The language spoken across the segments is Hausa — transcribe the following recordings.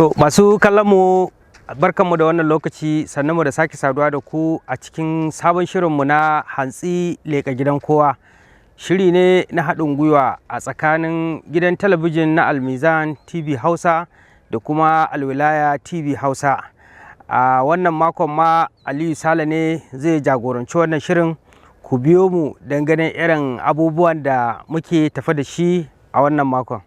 To masu kallon mu barkanmu da wannan lokaci, sannan mu da sake saduwa da ku a cikin sabon shirinmu na hantsi leƙa gidan kowa. Shiri ne na haɗin gwiwa a tsakanin gidan talabijin na Almizan TV Hausa da kuma Alwilaya TV Hausa. A wannan makon ma Aliyu Sale ne zai jagoranci wannan shirin. Ku biyo mu don ganin irin abubuwan da muke tafa da shi a wannan makon.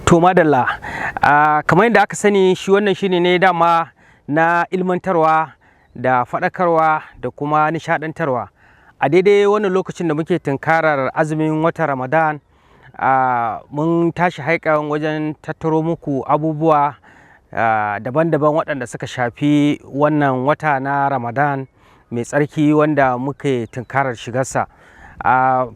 To madalla, kamar yadda aka sani shi wannan shiri ne dama na ilmantarwa da faɗakarwa da kuma nishaɗantarwa. A daidai wannan lokacin da muke tunkarar azumin watan Ramadan, mun tashi haikan wajen tattaro muku abubuwa daban-daban waɗanda suka shafi wannan wata na Ramadan mai tsarki wanda muke tunkarar shigarsa.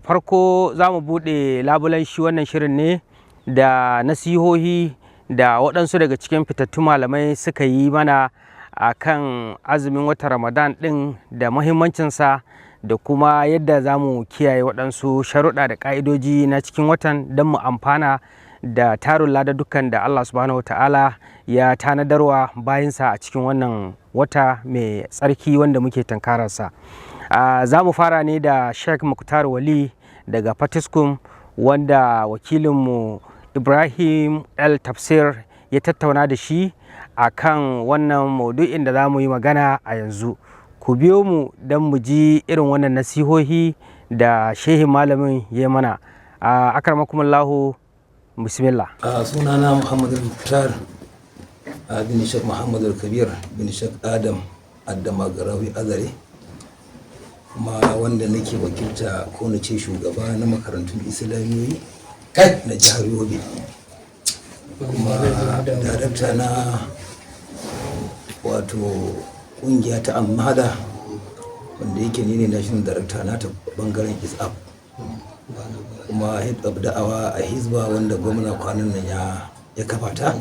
Farko za mu buɗe labulen shi wannan shirin ne da nasihohi da waɗansu daga cikin fitattun malamai suka yi mana a kan azumin watan Ramadan ɗin da muhimmancinsa da kuma yadda za mu kiyaye waɗansu sharuɗa da ƙa'idoji na cikin watan don mu amfana da tarin ladaddukan da Allah subhanahu wa ta'ala ya tanadarwa bayansa a cikin wannan wata mai tsarki wanda muke tankararsa. Za mu fara ne da Sheikh Muktar Wali daga Fatiskum, wanda wakilinmu Ibrahim El Tafsir ya tattauna da shi a kan wannan maudu'in da za mu yi magana a yanzu. Ku biyo mu don mu ji irin wannan nasihohi da shehin malamin ya mana. Akramakumullahu, bismillah. Sunana Muhammad Muktar bin Sheikh Muhammad Kabir bin Sheikh Adam Addamagarawi Azare, kuma wanda nake wakilta ko na ce shugaba na makarantun islamiyoyi na jihar Yobe, kuma darakta na wato kungiya ta Amada, wanda yake ne national director na ta bangaren isap, kuma head of da'awa a Hizba wanda gwamna kwanan nan ya kafa ta,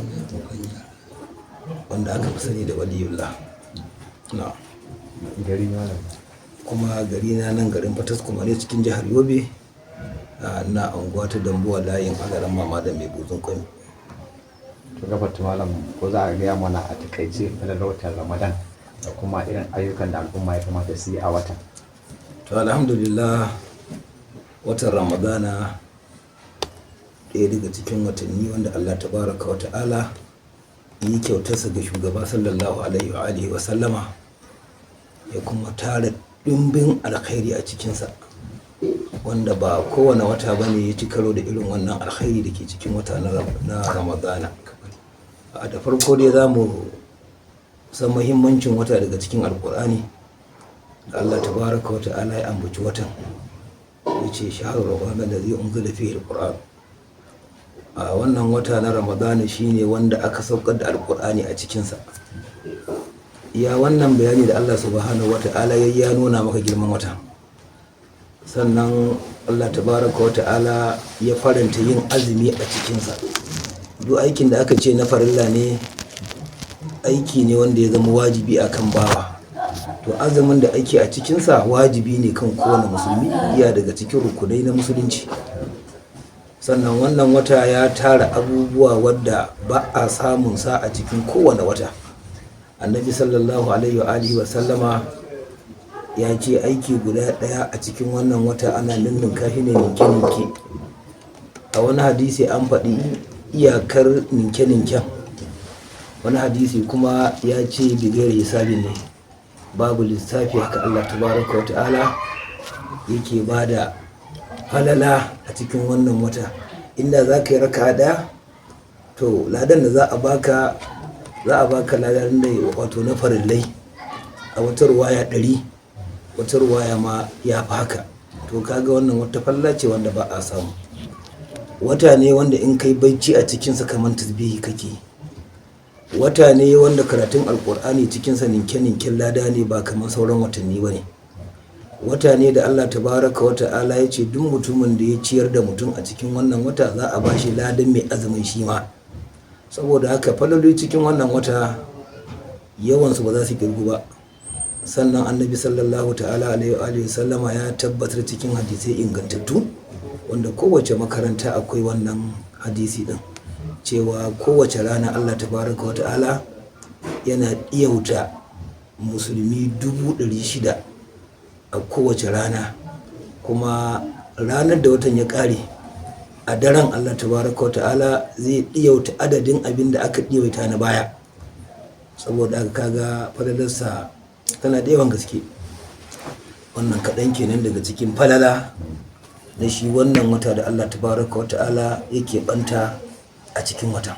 wanda aka fi sani da Waliyullah. Kuma gari na nan garin Fataskum ne cikin jihar Yobe, na anguwa ta Dambuwa layin Alaran Mama da mai buzun kwami. To gabata malam, ko za a gaya mana a takaice na watan Ramadan da kuma irin ayyukan da al'umma ya kamata su yi a watan? To alhamdulillah, watan Ramadana ɗaya daga cikin watanni wanda Allah tabaraka wa ta'ala yi kyautarsa ga shugaba sallallahu alaihi wa sallama, ya kuma tara ɗimbin alkhairi a cikinsa, wanda ba kowane wata bane ya ci karo da irin wannan alkhairi da ke cikin wata na Ramadana. Da farko dai za mu san muhimmancin wata daga cikin alkur'ani da Allah tabaraka wa ta'ala ya ambaci watan, ya ce shaharar Ramadan da zai unzila fihi alqur'an. A wannan wata na Ramadana shine wanda aka saukar da alkur'ani a cikinsa. Ya wannan bayani da Allah subhanahu wa ta'ala ya nuna maka girman wata. Sannan Allah tabaraka wa ta'ala ya faranta yin azumi a cikinsa. Duk aikin da aka ce na farilla ne, aiki ne wanda ya zama wajibi akan bawa. To azumin da ake a cikinsa wajibi ne kan kowane musulmi, iya daga cikin rukunai na musulunci. sannan wannan wata ya tara abubuwa wadda ba a samun sa a cikin kowane wata. Annabi sallallahu alaihi wa sallama ya ce aiki guda ɗaya a cikin wannan wata ana ninninka shi ne ninke-ninke. A wani hadisi an faɗi iyakar ninke-ninken, wani hadisi kuma ya ce bigayar hisabi ne, babu lissafi. Haka Allah tabaraka wa ta'ala yake ba da falala a cikin wannan wata. Inda za ka yi raka ɗaya, to ladan da za a baka ladan da wato na farillai, a wata ruwaya 100, wata ruwaya ma ya fi haka. To kaga wannan wata falala ce wanda ba a samu. Wata ne wanda in kai bacci a cikinsa kamar tasbihi kake. Wata ne wanda karatun alkur'ani cikinsa ninke-ninken lada ne, ba kamar sauran watanni ba ne. Wata ne da Allah tabaraka wa ta'ala ya ce duk mutumin da ya ciyar da mutum a cikin wannan wata za a ba shi ladan mai azumin shi ma. Saboda haka falaloli cikin wannan wata yawansu ba za su kirgu ba. Sannan annabi sallallahu ta'ala alaihi wa sallama ya tabbatar cikin hadisai ingantattu, wanda kowace makaranta akwai wannan hadisi din, cewa kowace rana Allah tabaraka wa ta'ala yana ɗiyauta musulmi 600,000 a kowace rana. Kuma ranar da watan ya ƙare, a daren Allah tabaraka wa ta'ala zai ɗiyauta adadin abin da aka ɗiyaita na baya. Saboda aka kaga falalarsa tana da yawan gaske. Wannan kaɗan kenan daga cikin falala na shi wannan wata da Allah tabaraka wa ta'ala yake banta a cikin watan.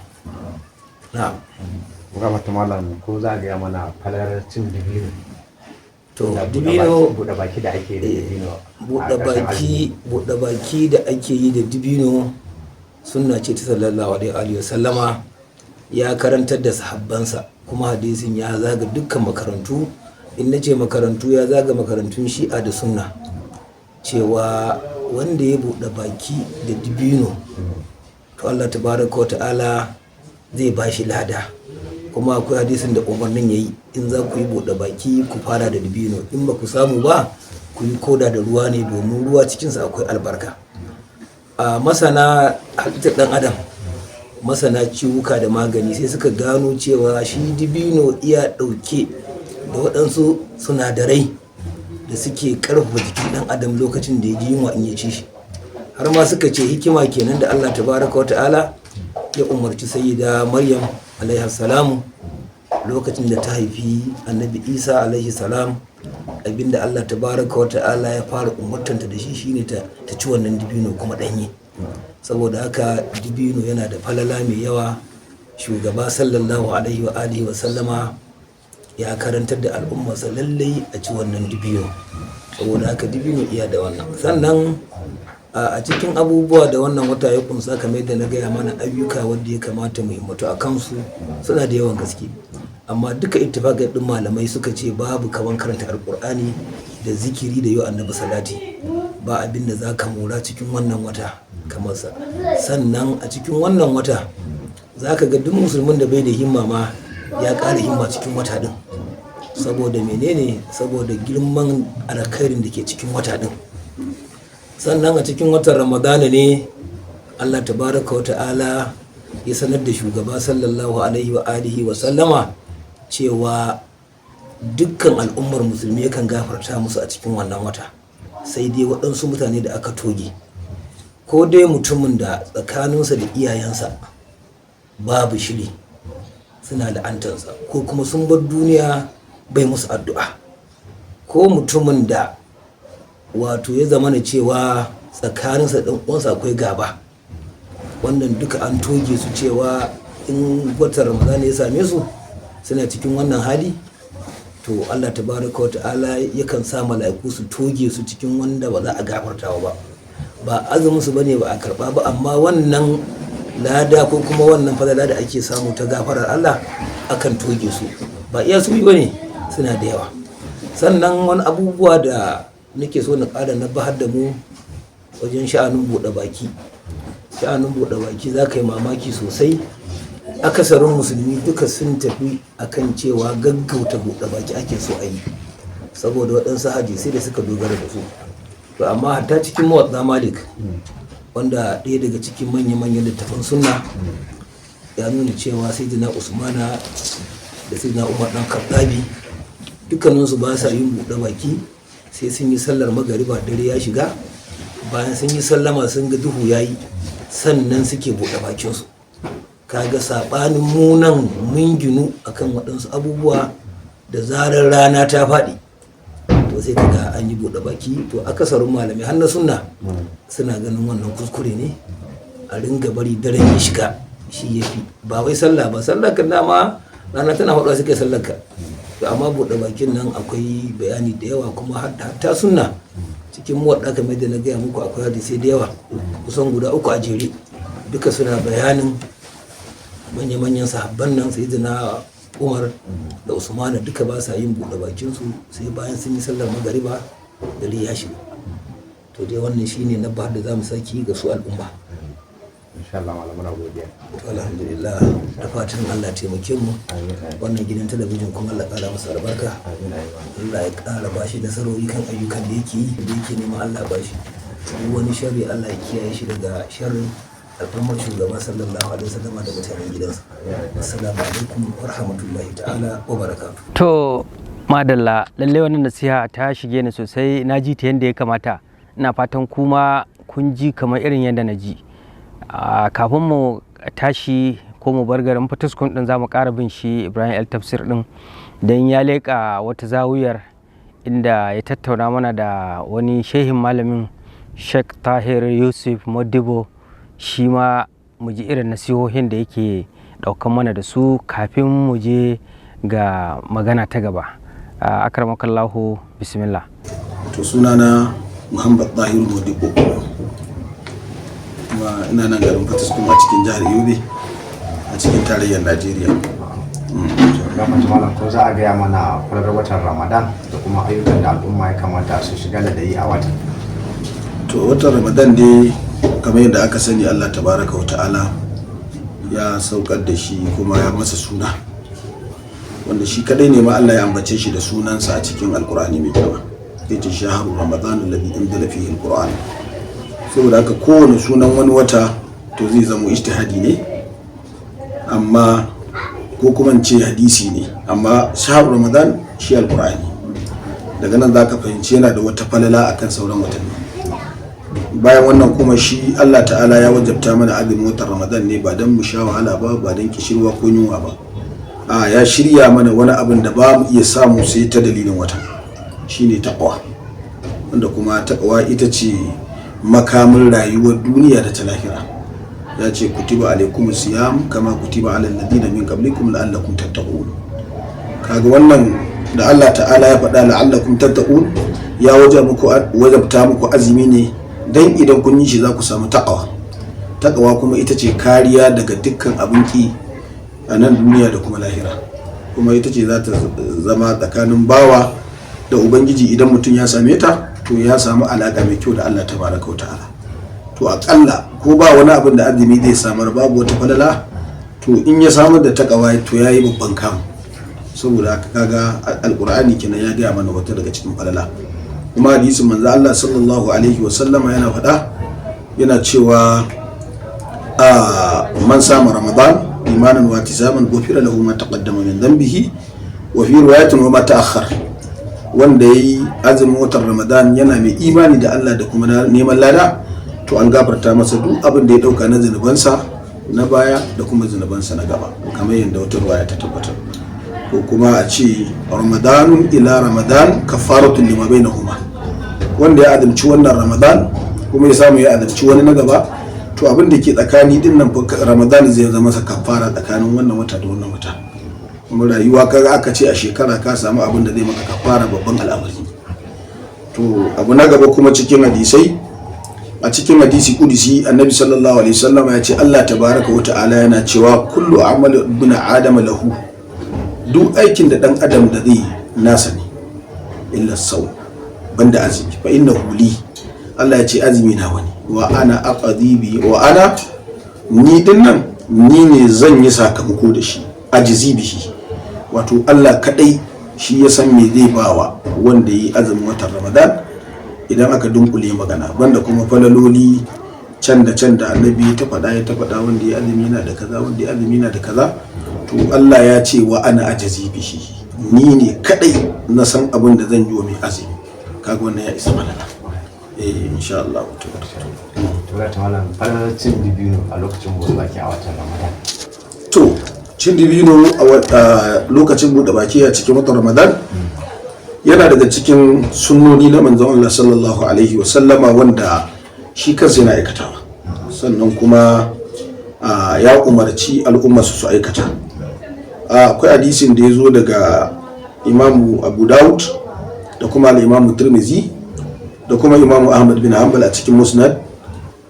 Na'am. Gabata malam, ko za a gaya mana falalar cin dibino? To dibino, buɗe baki da ake da dibino. Buɗe baki da ake yi da dibino sunna ce ta sallallahu alaihi wa sallama, ya karantar da sahabbansa, kuma hadisin ya zaga dukkan makarantu. In na ce makarantu, ya zaga makarantun shi'a da sunna, cewa wanda ya buɗe baki da dibino to Allah tabaraka wa ta'ala zai ba shi lada. Kuma akwai hadisin da umarnin yayi, in za ku yi buɗe baki ku fara da dibino, in ba ku samu ba ku yi koda da ruwa ne, domin ruwa cikinsa akwai albarka. A masana halittar ɗan adam, masana ciwuka da magani, sai suka gano cewa shi dibino iya ɗauke da waɗansu sinadarai da suke ƙarfafa jikin ɗan adam lokacin da ya ji yunwa in ya ci shi. Har ma suka ce hikima kenan da Allah tabaraka wa ta'ala ya umarci sayyida Maryam alaihi salamu lokacin da ta haifi annabi Isa alaihi salam, abinda Allah tabaraka wa ta'ala ya fara umartanta da shi shine ta ci wannan dibino kuma ɗanye. Saboda haka dibino yana da falala mai yawa. Shugaba sallallahu alaihi wa sallama ya karantar da al'ummarsa lallai a ci wannan dibino. Saboda haka dibino iya da wannan. Sannan a cikin abubuwa da wannan wata ya kunsa, kamar yadda na gaya mana, ayyuka wanda ya kamata mu himmatu a kansu suna da yawan gaske. Amma duka ittifaqin din malamai suka ce babu kaman karanta alqur'ani da zikiri da yau annabi salati. Ba abin da zaka mora cikin wannan wata kamar sa. Sannan a cikin wannan wata zaka ga duk musulmin da bai da himma ma ya ƙara himma cikin wata din. Saboda menene? Saboda girman alkhairin da ke cikin wata din. Sannan a cikin watan Ramadana ne Allah tabaraka wa ta'ala ya sanar da shugaba sallallahu alaihi wa sallama cewa dukkan al'ummar musulmi yakan gafarta musu a cikin wannan wata, sai dai waɗansu mutane da aka toge. Ko dai mutumin da tsakaninsa da iyayensa babu shiri, suna la'antarsa, ko kuma sun bar duniya bai musu addu'a, ko mutumin da wato ya zama na cewa tsakaninsa da uwansa akwai gaba. Wannan duka an toge su, cewa in watan Ramadana ya same su suna cikin wannan hali, to Allah tabaraka wa ta'ala yakan sa mala'iku su toge su cikin wanda ba za a gafartawa ba. Ba azumin su bane ba a karba ba, amma wannan lada ko kuma wannan falala da ake samu ta gafarar Allah akan toge su. Ba iya su bane, suna da yawa. Sannan wani abubuwa da nake so na ƙara na bahar da mu wajen sha'anin buɗe baki. Sha'anin buɗe baki za ka yi mamaki sosai. Akasarin musulmi duka sun tafi akan cewa gaggauta buɗe baki ake so a yi, saboda waɗansu hadisai da suka dogara da su. To amma hatta cikin Muwatta Malik wanda ɗaya daga cikin manya-manyan littafan sunna ya nuna cewa sayyidina usmana da sayyidina umar dan khattabi dukkaninsu ba sa yin buɗe baki sai sun yi sallar magariba dare ya shiga, bayan sun yi sallama sun ga duhu yayi sannan suke buɗe bakinsu. Kaga saɓanin munan mun ginu akan waɗansu abubuwa da zarar rana ta faɗi to sai kaga an yi buɗe baki. To akasarin malamai har na sunna suna ganin wannan kuskure ne, a ringa bari daren ya shiga shi ya fi. Ba wai sallah ba, sallah kan dama rana tana faɗuwa suka yi sallar ka, to amma buɗe bakin nan akwai bayani da yawa, kuma hatta sunna cikin muwaɗa kamar da na gaya muku akwai hadisai da yawa kusan guda 3 a jere, duka suna bayanin manya-manyan sahabban nan sayyidina Umar da Usman duka ba sa yin buɗe bakinsu sai bayan sun yi sallar magariba dare ya shiga. To dai wannan shine na ba da za mu saki ga su al'umma. insha Allah malam muna godiya. To alhamdulillah, da fatan Allah taimake mu, wannan gidan talabijin kuma Allah ƙara masa albarka, Allah ya ƙara bashi nasarori kan ayyukan da yake neman Allah bashi. Duk wani sharri Allah ya kiyaye shi daga sharrin al'ummar shugaba sallallahu alaihi wasallam da mutanen gidansa. Assalamu alaikum wa rahmatullahi ta'ala wa barakatuh. To madalla, lalle wannan nasiha ta shige ni sosai, na ji ta yadda ya kamata. Ina fatan kuma kun ji kamar irin yadda na ji. Kafin mu tashi ko mu bar garin Fataskun din, za mu ƙara bin shi Ibrahim El Tafsir din don ya leƙa wata zawiyar inda ya tattauna mana da wani shehin malamin Sheikh Tahir Yusuf Modibo, shi ma mu ji irin nasihohin da yake ɗaukan mana da su kafin mu je ga magana ta gaba. Akramakallahu, bismillah. To sunana Muhammad Tahir Modibo, kuma ina nan garin Fataskun a cikin jihar Yobe a cikin tarayyar Najeriya. Gafata malam, ko za a gaya mana kwarar watan Ramadan da kuma ayyukan da al'umma ya kamata su shiga da yi a watan? To watan Ramadan dai kamar yadda aka sani, Allah tabaraka wa ta'ala ya saukar da shi kuma ya masa suna, wanda shi kadai ne ma Allah ya ambace shi da sunansa a cikin Alkur'ani mai girma. Yace shahru Ramadan alladhi unzila fihi alquran. Saboda haka kowane sunan wani wata to zai zama ijtihadi ne, amma ko kuma ce hadisi ne, amma shahru Ramadan shi Alkur'ani. Daga nan zaka fahimci yana da wata falala akan sauran watanni. Bayan wannan kuma shi Allah ta'ala ya wajabta mana azumin watan Ramadan ne ba don mu sha wahala ba don kishirwa ko yunwa ba. Ya shirya mana wani abin da ba mu iya samu sai ta dalilin watan, shine taqwa, wanda kuma taqwa ita ce makamin rayuwar duniya da ta lahira. Ya ce kutiba alaikumus siyam kama kutiba alal ladina min qablikum la'allakum tattaqun. Kaga wannan da Allah ta'ala ya faɗa la'allakum tattaqun, ya wajabta muku azumi ne dan idan kun yi shi za ku samu taqwa. Taqwa kuma ita ce kariya daga dukkan abin ki a nan duniya da kuma lahira, kuma ita ce za ta zama tsakanin bawa da ubangiji. Idan mutum ya same ta to ya samu alaka mai kyau da Allah tabaraka wa ta'ala. To akalla ko ba wani abin da azumi zai samar, babu wata falala, to in ya samar da taqwa to yayi babban kam. Saboda haka kaga alqur'ani kenan ya gaya mana wata daga cikin falala. Kuma hadisin manzo Allah sallallahu alaihi wa sallama yana faɗa, yana cewa man sama Ramadan imanan wa tisaman ghufira lahu ma taqaddama min dhanbihi wa fi riwayatin wa ma ta'akhkhar. Wanda yayi azumin watan Ramadan yana mai imani da Allah da kuma neman lada, to an gafarta masa duk abin da ya dauka na zunubansa na baya da kuma zunubansa na gaba, kamar yadda wata riwaya ta tabbatar. Ko kuma a ce Ramadanun ila Ramadan kafaratun lima bainahuma, wanda ya azumci wannan Ramadan kuma ya samu ya azumci wani na gaba, to abin da ke tsakani din nan Ramadan zai zama masa kafara tsakanin wannan wata da wannan wata. Kuma rayuwa kaga aka ce a shekara ka samu abin da zai maka kafara, babban al'amari. To abu na gaba kuma cikin hadisai, a cikin hadisi kudusi annabi sallallahu alaihi wasallam ya ce Allah tabaraka wa ta'ala yana cewa kullu amali ibn adam lahu, duk aikin da dan adam da zai nasa ne, illa sau, banda azumi, fa innahu li, Allah ya ce azumi na wani, wa ana aqdi bi, wa ana ni dinnan ni ne zan yi sakamako da shi, ajizi bihi, wato Allah kadai shi ya san me zai bawa wanda yi azumin watan Ramadan idan aka dunkule magana, banda kuma falaloli can da annabi ya ta faɗa wanda ya azumi yana da kaza, wanda ya azumi yana da kaza, to Allah ya ce wa ana ajazi bihi, ni ne kadai na san abin da zan yi wa mai azumi. Kaga wannan ya isa malala. Insha Allah. To ga malam cin dibino a lokacin buɗe baki a watan Ramadan. To cin dibino a lokacin buɗe baki a cikin watan Ramadan yana daga cikin sunnoni na manzon Allah sallallahu alaihi wa sallama, wanda shi kansa yana aikatawa, sannan kuma ya umarci al'umma su aikata. Akwai hadisin da ya zo daga Imamu Abu Dawud da kuma al-Imamu Tirmidhi da kuma Imamu Ahmad bin Hanbal a cikin Musnad,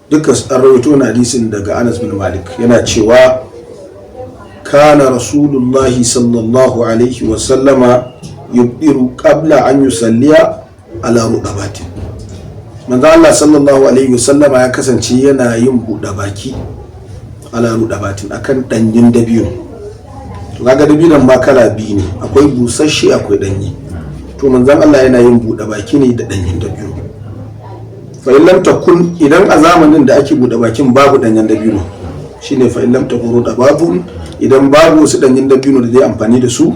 duka an rawaito na hadisin daga Anas bin Malik, yana cewa kana Rasulullahi sallallahu alaihi wa sallama yubdiru qabla an yusalliya ala rudabatin. Manzo Allah sallallahu alaihi wa sallama ya kasance yana yin buɗe baki ala rudabatin, akan danyen dabino. To kaga dabinon ma kala biyu ne, akwai busasshe akwai danye. To manzon Allah yana yin buɗe baki ne da danyen dabino. Fa in lam takun, idan a zamanin da ake buɗe bakin babu danyen dabino, shine fa in lam takun rudabun, idan babu wasu danyen dabino da zai amfani da su,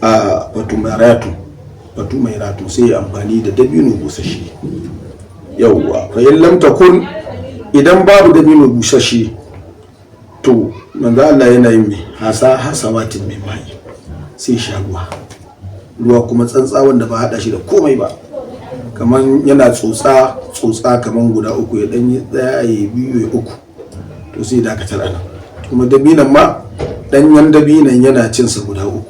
a batu mai ratu sai ya amfani da dabino busasshe. Yawwa, fa in lam takun, idan babu dabino busasshe, to manzo Allah yana yin mai hasawatin mai mai, sai sha ruwa kuma tsantsa wanda ba hada shi da komai ba, kaman yana tsotsa kaman guda uku, ya danyi daya ya biyu ya uku, to sai dakatar ana. Kuma dabinan ma danyen dabinan yana cin sa guda uku,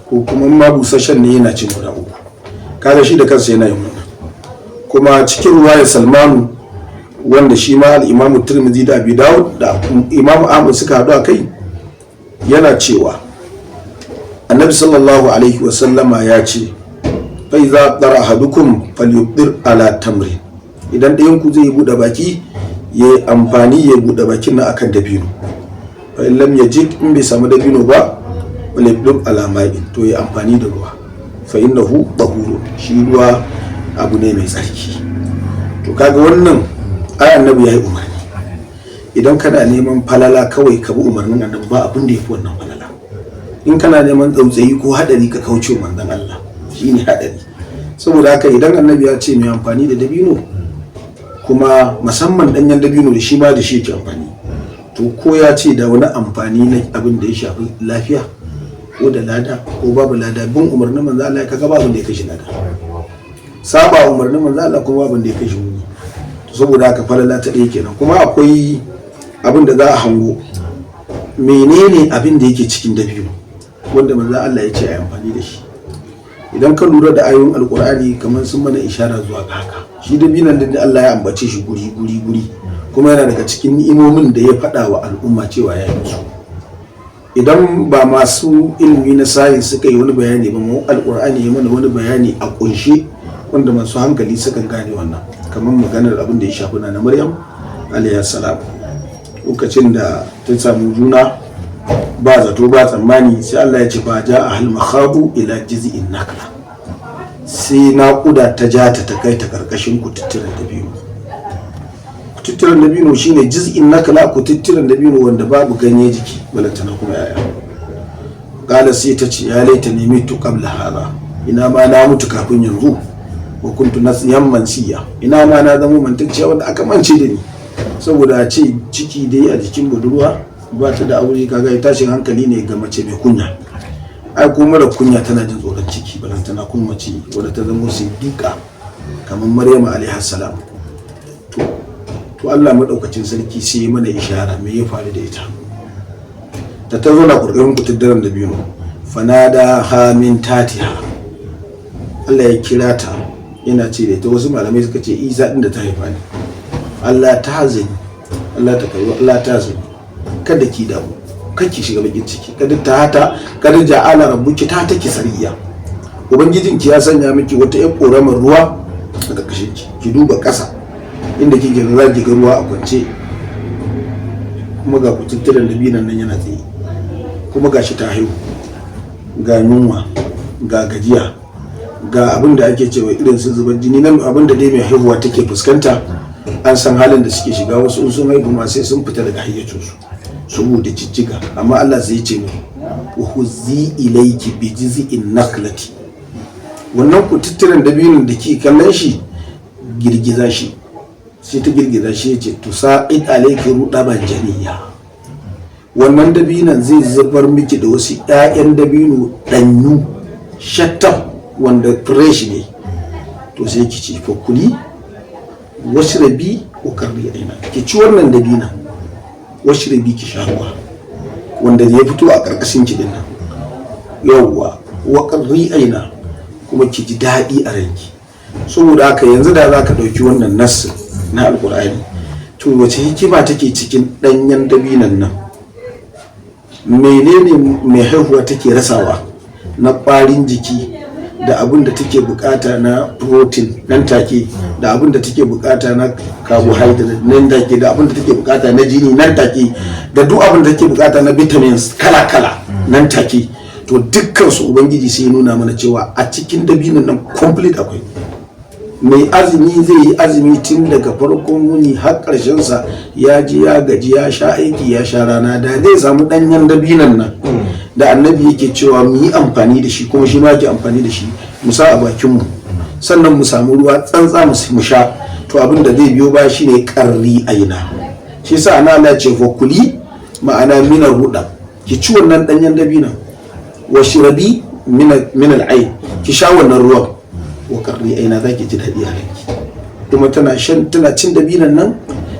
ko kuma ma busasshen ne yana cin guda uku. Kaga shi da kansa yana yin wannan. Kuma cikin ruwayar Salmanu, wanda shi ma al-Imamu Tirmidhi da Abi Dawud da Imamu Ahmad suka haɗu a kai, yana cewa Annabi sallallahu alaihi wa sallama ya ce fa iza dara ahadukum falyubdir ala tamrin, idan ɗayan ku zai buɗe baki ya amfani ya buɗe bakin nan akan dabino. Fa in lam yajid, in bai samu dabino ba, falyubdir ala ma'in, to ya amfani da ruwa. Fa innahu tahurun, shi ruwa abu ne mai tsarki. To kaga wannan ai annabi yayi umarni. Idan kana neman falala kawai ka bi umarnin annabi, ba abin da yafi wannan falala. In kana neman tsautsayi ko hadari ka kauce manzon Allah, shine hadari. Saboda haka idan annabi ya ce mai amfani da dabino, kuma musamman danyen dabino da shi ma da shi yake amfani, to ko ya ce da wani amfani na abin da ya shafi lafiya ko da lada ko babu lada, bin umarnin manzon Allah kaga babu da ya kashi lada. Saba umarnin manzon Allah kuma babu da ya kashi muni. Saboda haka falala ta ɗaya kenan. Kuma akwai abin da za a hango, menene abin da yake cikin dabino wanda manzo Allah ya ce a amfani da shi. Idan ka lura da ayoyin alkur'ani kamar sun mana ishara zuwa ga haka, shi dabinon da Allah ya ambace shi guri kuma yana daga cikin ni'imomin da ya faɗa wa al'umma cewa ya yi musu. Idan ba masu ilimi na sayin suka yi wani bayani ba, mu alkur'ani ya mana wani bayani a kunshe wanda masu hankali suka gane wannan, kamar maganar abin da ya shafi na Maryam alayhi salam, lokacin da ta samu juna ba zato ba tsammani, sai Allah ya ce ba ja ahal makhabu ila jiz'in nakla, sai naƙuda ta ja ta kai ta karkashin kututturen dabino. Kututturen dabino shine jiz'in nakla, kututturen dabino wanda babu ganye jiki balantana kuma yaya. Kala sai ta ce ya laita ne mitu qabla hada, ina ma na mutu kafin yanzu, wa kuntu nasiyan mansiya, ina ma na zama mantacciya wanda aka mance da ni. Saboda a ce ciki dai a jikin budurwa ba ta da aure, kaga ya tashin hankali ne ga mace mai kunya. Ai ko mara kunya tana jin tsoron ciki, balantana kun mace wadda ta zama siddiqa kamar Maryam alaiha salam. To Allah madaukakin sarki sai mana ishara me ya faru da ita. Ta zo na kurkurin kutuddaran da biyu, fanada ha min tatiha, Allah ya kira ta yana ce da ita, wasu malamai suka ce Isa din da ta haifa ne. Allah ta hazani, Allah ta kai, Allah ta hazani, kada ki damu, kake shiga bakin ciki, kada ja'ala rabbuki ta take sariya, ubangijinki ya sanya miki wata ƴan ƙoramar ruwa a ƙarƙashin ki duba ƙasa inda kike ga zaki ga ruwa a kwance, kuma ga kututturen dabinan nan yana tsaye, kuma gashi ta haihu, ga yunwa, ga gajiya, ga abin da ake cewa irin sun zubar jini nan, abin da dai mai haihuwa take fuskanta an san halin da suke shiga, wasu sun haihu ma sai sun fita daga hayyacinsu saboda jijjiga, amma Allah zai ce mu wa huzi ilayki bi jiz'in naklati, wannan kututturen dabinin da ke kallon shi girgiza shi, sai ta girgiza shi ya ce tusa'id alayki rudaban janiya, wannan dabinan zai zubar miki da wasu 'ya'yan dabino danyu shattab wanda fresh ne, to sai ki ci fakuli washrabi wa karri aina, ki ci wannan dabina washrabi ki sha ruwa wanda ya fito a karkashin ki dinnan, yawwa wa karri aina, kuma ki ji daɗi a ranki. Saboda haka yanzu da za ka ɗauki wannan nassi na alkur'ani, to wace hikima take cikin ɗanyen dabinan nan? Menene mai haihuwa take rasawa na ƙwarin jiki da abin da take bukata na protein nan take, da abin da take bukata na carbohydrate nan take, da abin da take bukata na jini nan take, da duk abin da take bukata na vitamins kala-kala nan take. To dukkan su ubangiji sai nuna mana cewa a cikin dabinan nan complete akwai. Mai azumi zai yi azumi tun daga farkon wuni har ƙarshen sa, ya ji ya gaji ya sha aiki ya sha rana, da zai samu ɗanyen dabinan nan da annabi yake cewa mu yi amfani da shi, kuma shi ma yake amfani da shi, mu sa a bakinmu, sannan mu samu ruwa tsantsa mu sha, to abin da zai biyo ba shi ne ƙarri aina. shi sa ana Allah ce fa kuli ma'ana minar ruda, ki ci wannan ɗanyen dabinan, wa shirabi min al'ain, ki sha wannan ruwan, wa ƙarri aina, za ki ji daɗi a ranki. kuma tana cin dabinan nan,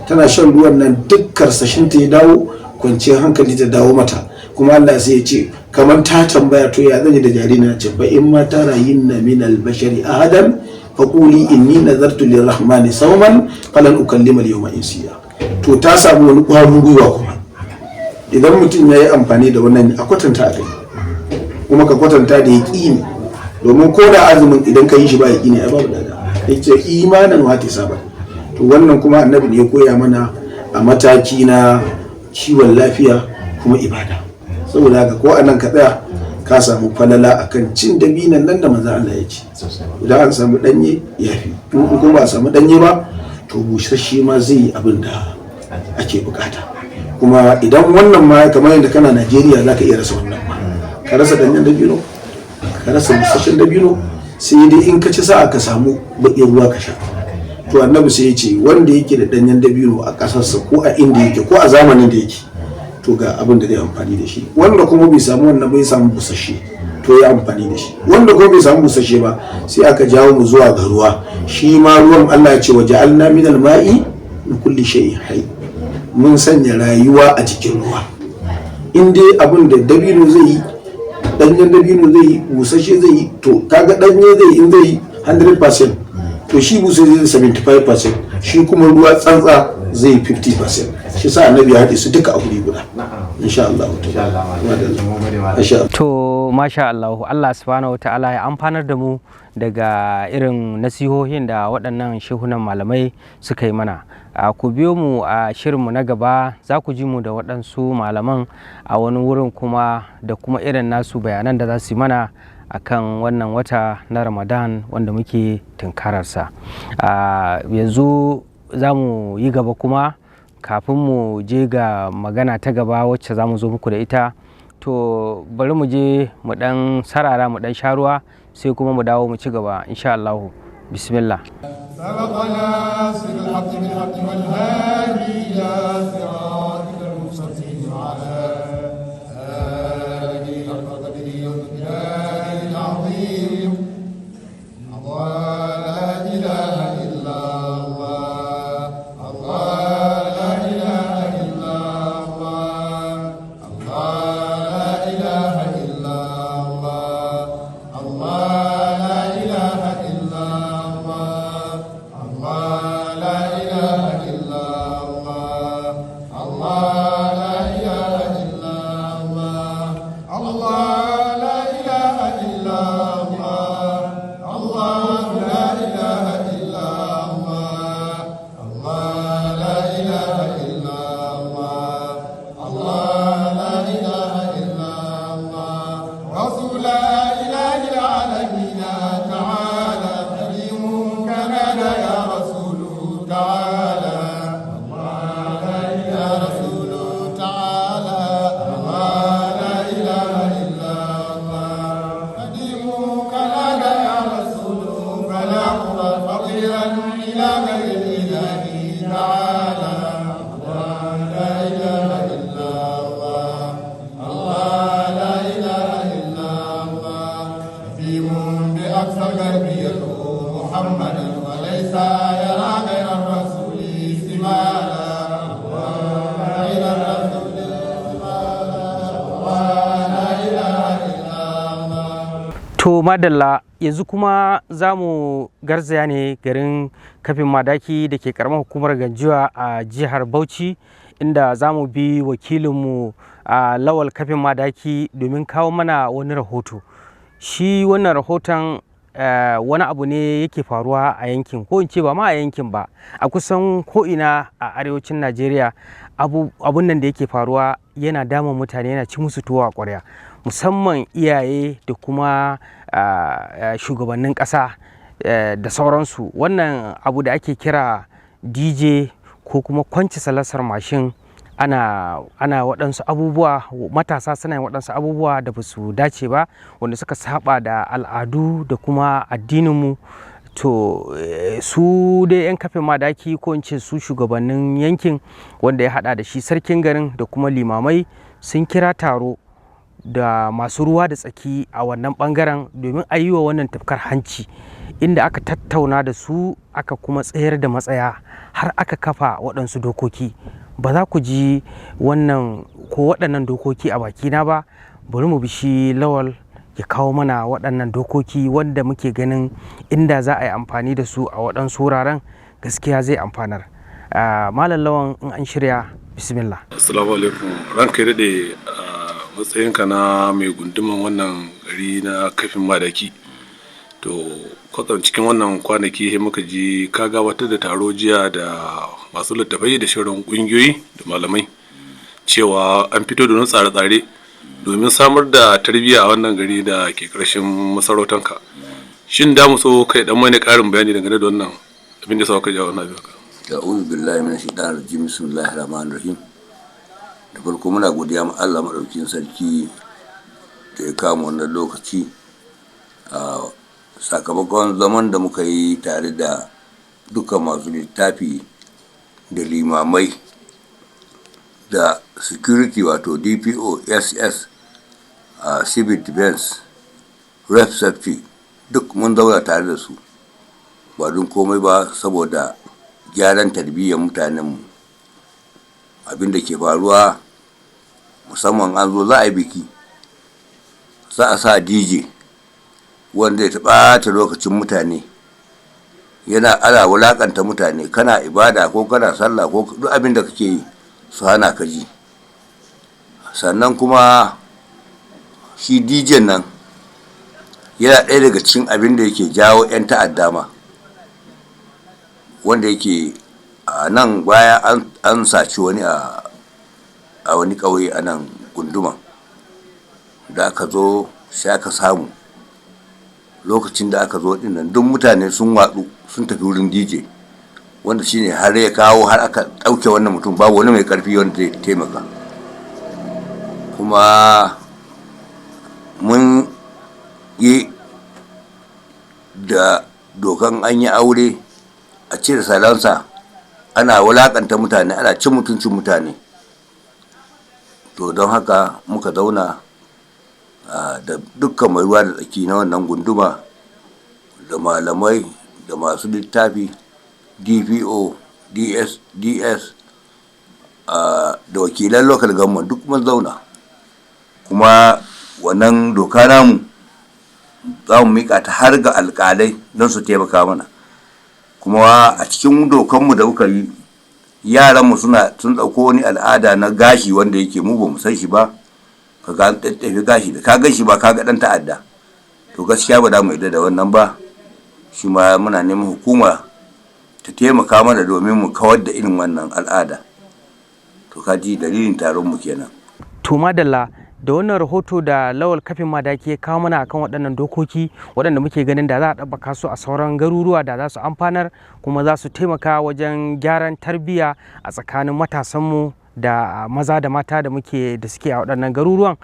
tana shan ruwan nan, duk karsashinta ya dawo, kwanciyar hankali ta dawo mata. Kuma Allah sai ya ce kamar ta tambaya to ya zan yi da jarina, ce fa in ma tarayinna min al-bashari ahadan fa quli inni nazartu lirrahmani sawman falan ukallima al-yawma insiya. To ta samu wani ƙwarin gwiwa kuma idan mutum ya yi amfani da wannan a kwatanta a kai, kuma ka kwatanta da yaƙini, domin ko da azumin idan ka yi shi ba yaƙini ai babu lada, ya ce imanin wata saba. To wannan kuma annabi ne ya koya mana a mataki na kiwon lafiya kuma ibada. Saboda haka ko anan ka tsaya ka samu falala akan cin dabinan nan da manzo Allah ya ci. Idan an samu danye yafi, in kuma ba a samu danye ba to busasshe ma zai yi abin da ake bukata. Kuma idan wannan ma kamar yadda kana Najeriya zaka iya rasa wannan ma, ka rasa danyen dabino, ka rasa busasshen dabino, sai dai in ka ci sa'a ka samu baƙin ruwa ka sha. To annabi sai ya ce wanda yake da danyen dabino a ƙasarsa ko a inda yake ko a zamanin da yake, to ga abin da zai amfani da shi. Wanda kuma bai samu wannan bai samu busasshe, to ya amfani da shi. Wanda kuma bai samu busasshe ba, sai aka jawo mu zuwa ga ruwa. Shi ma ruwan Allah ya ce wa ja'alna minal ma'i min kulli shay'in hayy, mun sanya rayuwa a cikin ruwa. In dai abin da dabino zai yi, danyen dabino zai yi, busasshe zai yi, to kaga danye zai yi, in zai yi 100%, to shi busasshe zai 75%, shi kuma ruwa tsantsa zai 50%. Shi sa annabi ya haɗe su duka a guri guda. Insha Allah. To masha Allah, Allah subhanahu wataala ya amfanar da mu daga irin nasihohin da waɗannan shehunan malamai suka yi mana. Ku biyo mu a shirinmu na gaba, za ku ji mu da waɗansu malaman a wani wurin kuma da kuma irin nasu bayanan da za su yi mana akan wannan wata na Ramadan wanda muke tunkararsa. Yanzu za mu yi gaba kuma, kafin mu je ga magana ta gaba wacce za mu zo muku da ita, to bari mu je mu dan sarara mu dan sharuwa, sai kuma mu dawo mu ci gaba insha Allah. Bismillah. تعالى To madalla, yanzu kuma za mu garzaya ne garin kafin madaki da ke karamar hukumar Ganjuwa a jihar Bauchi, inda za mu bi wakilinmu a Lawal kafin madaki domin kawo mana wani rahoto. Shi wannan rahoton wani abu ne yake faruwa a yankin, ko in ce ba ma a yankin ba, a kusan ko'ina a arewacin Najeriya. Abun nan da yake faruwa yana damun mutane, yana ci musu tuwo a ƙwarya, musamman iyaye da kuma shugabannin ƙasa da sauransu. Wannan abu da ake kira DJ ko kuma kwanci salasar mashin, ana waɗansu abubuwa, matasa suna yin waɗansu abubuwa da ba su dace ba, wanda suka saba da al'adu da kuma addininmu. To su dai 'yan kafin madaki, ko in ce su shugabannin yankin, wanda ya hada da shi sarkin garin da kuma limamai, sun kira taro da masu ruwa da tsaki a wannan bangaren domin a yi wa wannan tafkar hanci, inda aka tattauna da su, aka kuma tsayar da matsaya, har aka kafa waɗansu dokoki. Ba za ku ji wannan ko waɗannan dokoki a bakina ba, bari mu bi shi Lawal ya kawo mana waɗannan dokoki wanda muke ganin inda za a yi amfani da su a waɗansu wuraren gaskiya zai amfanar. Malam Lawan, in an shirya, bismillah. Assalamu alaikum, ranka ya daɗe. Matsayinka na mai gunduman wannan gari na kafin madaki, to kwatsam cikin wannan kwanaki sai muka ji ka gabatar da taro jiya da masu littafai da shirin ƙungiyoyi da malamai, cewa an fito da tsare-tsare domin samar da tarbiyya a wannan gari da ke ƙarshen masarautanka. Shin da mu so kai dan mani ƙarin bayani dangane da wannan abin da sauka jawo na biyu ka? A'udhu billahi minash shaitanir rajim. Bismillahir rahmanir rahim. Da farko muna godiya ma Allah madaukakin sarki da ya kama wannan lokaci a sakamakon zaman da muka yi tare da dukkan masu littafi da limamai da security, wato DPO, SS, civil defense, ref safety, duk mun zauna tare da su, ba don komai ba saboda gyaran tarbiyyar mutanenmu. Abin da ke faruwa, musamman an zo za a yi biki, za a sa DJ wanda ya ɓata lokacin mutane, yana ala wulakanta mutane, kana ibada ko kana sallah ko duk abin da kake yi su hana ka ji. Sannan kuma shi DJ nan yana ɗaya daga cikin abin da yake jawo 'yan ta'adda ma, wanda yake a nan baya an saci wani a wani ƙauye a nan gunduma, da aka zo sai aka samu lokacin da aka zo dinnan duk mutane sun watsu sun tafi wurin DJ, wanda shine har ya kawo har aka ɗauke wannan mutum, babu wani mai ƙarfi wanda zai taimaka. Kuma mun yi da dokan an yi aure a cire salansa, ana wulakanta mutane, ana cin mutuncin mutane. To don haka muka zauna da dukkan mai ruwa da tsaki na wannan gunduma, da malamai da masu littafi, DPO, DS, da wakilan local government, duk mun zauna. Kuma wannan doka namu za mu mika ta har ga alkalai don su taimaka mana. Kuma a cikin dokanmu da muka yi, yaranmu sun ɗauko wani al'ada na gashi wanda yake mu ba mu san shi ba, ka ga tattafi gashi da ka gan shi ba ka ga ɗan ta'adda. To gaskiya ba za mu yarda da wannan ba, shi ma muna neman hukuma ta taimaka mana domin mu kawar da irin wannan al'ada. To ka ji dalilin taron mu kenan. To madalla, da wannan rahoto da Lawal kafin madaki ya kawo mana akan waɗannan dokoki waɗanda muke ganin da za a ɗabbaka su a sauran garuruwa, da za su amfanar kuma za su taimaka wajen gyaran tarbiyya a tsakanin matasanmu da maza da mata da suke a waɗannan garuruwan,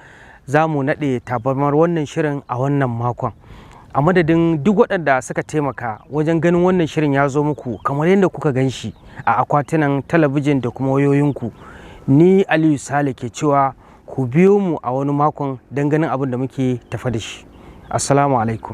za mu naɗe tabarmar wannan shirin a wannan makon. A madadin duk waɗanda suka taimaka wajen ganin wannan shirin ya zo muku kamar yadda kuka gan shi a akwatunan talabijin da kuma wayoyinku, ni Aliyu Sale ke cewa ku biyo mu a wani makon don ganin abin da muke tafa da shi. Assalamu alaikum.